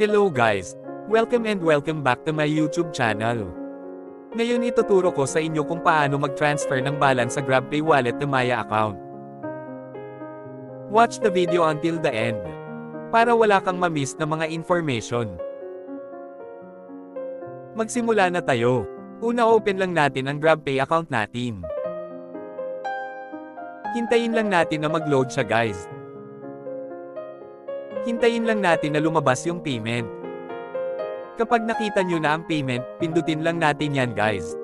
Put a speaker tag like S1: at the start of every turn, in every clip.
S1: Hello guys! Welcome and welcome back to my YouTube channel. Ngayon ituturo ko sa inyo kung paano mag-transfer ng balance sa GrabPay wallet na Maya account. Watch the video until the end, para wala kang ma-miss na mga information. Magsimula na tayo. Una, open lang natin ang GrabPay account natin. Hintayin lang natin na mag-load siya guys. Hintayin lang natin na lumabas yung payment. Kapag nakita nyo na ang payment, pindutin lang natin yan guys.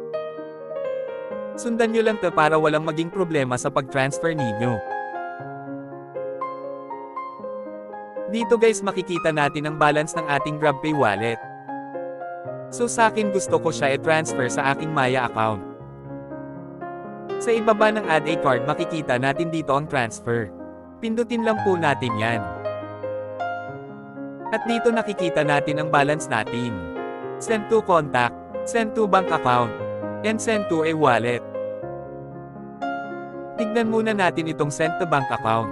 S1: Sundan nyo lang to para walang maging problema sa pag-transfer ninyo. Dito guys makikita natin ang balance ng ating GrabPay wallet. So sa akin gusto ko siya i-transfer sa aking Maya account. Sa ibaba ng add a card makikita natin dito ang transfer. Pindutin lang po natin yan. At dito nakikita natin ang balance natin. Send to contact, send to bank account, and send to a wallet. Tignan muna natin itong send to bank account.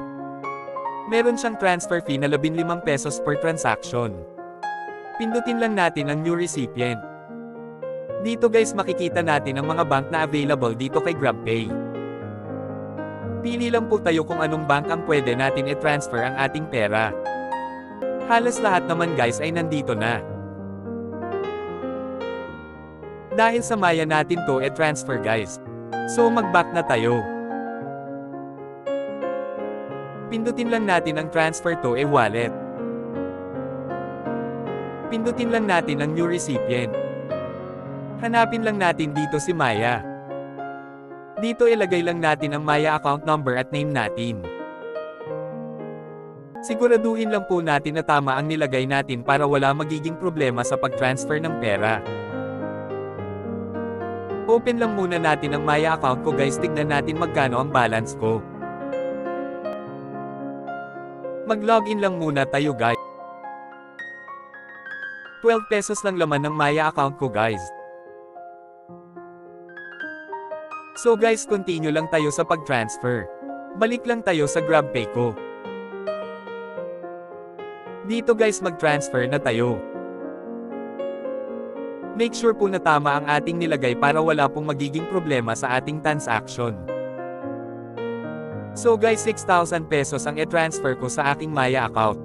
S1: Meron siyang transfer fee na 15 pesos per transaction. Pindutin lang natin ang new recipient. Dito guys makikita natin ang mga bank na available dito kay GrabPay. Pili lang po tayo kung anong bank ang pwede natin i-transfer ang ating pera. Halos lahat naman guys ay nandito na. Dahil sa Maya natin to e-transfer guys. So mag-back na tayo. Pindutin lang natin ang transfer to a wallet. Pindutin lang natin ang new recipient. Hanapin lang natin dito si Maya. Dito ilagay lang natin ang Maya account number at name natin. Siguraduhin lang po natin na tama ang nilagay natin para wala magiging problema sa pag-transfer ng pera. Open lang muna natin ang Maya account ko guys, tignan natin magkano ang balance ko. Mag-login lang muna tayo guys. 12 pesos lang laman ng Maya account ko guys. So guys, continue lang tayo sa pag-transfer. Balik lang tayo sa GrabPay ko. Dito guys mag-transfer na tayo. Make sure po na tama ang ating nilagay para wala pong magiging problema sa ating transaction. So guys 6,000 pesos ang i-transfer ko sa aking Maya account.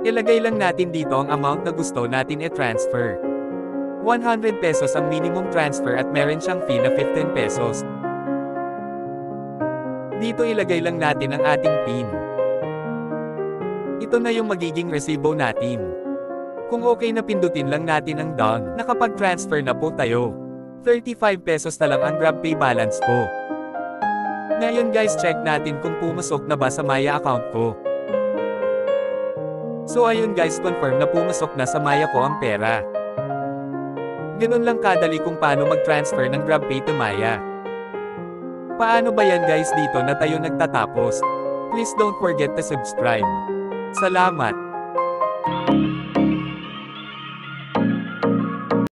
S1: Ilagay lang natin dito ang amount na gusto natin i-transfer. 100 pesos ang minimum transfer at meron siyang fee na 15 pesos. Dito ilagay lang natin ang ating PIN. Ito na yung magiging resibo natin. Kung okay na pindutin lang natin ang done, nakapag-transfer na po tayo. 35 pesos na lang ang GrabPay balance ko. Ngayon guys check natin kung pumasok na ba sa Maya account ko. So ayun guys, confirm na pumasok na sa Maya ko ang pera. Ganun lang kadali kung paano mag-transfer ng GrabPay to Maya. Paano ba yan guys, dito na tayo nagtatapos. Please don't forget to subscribe. Salamat!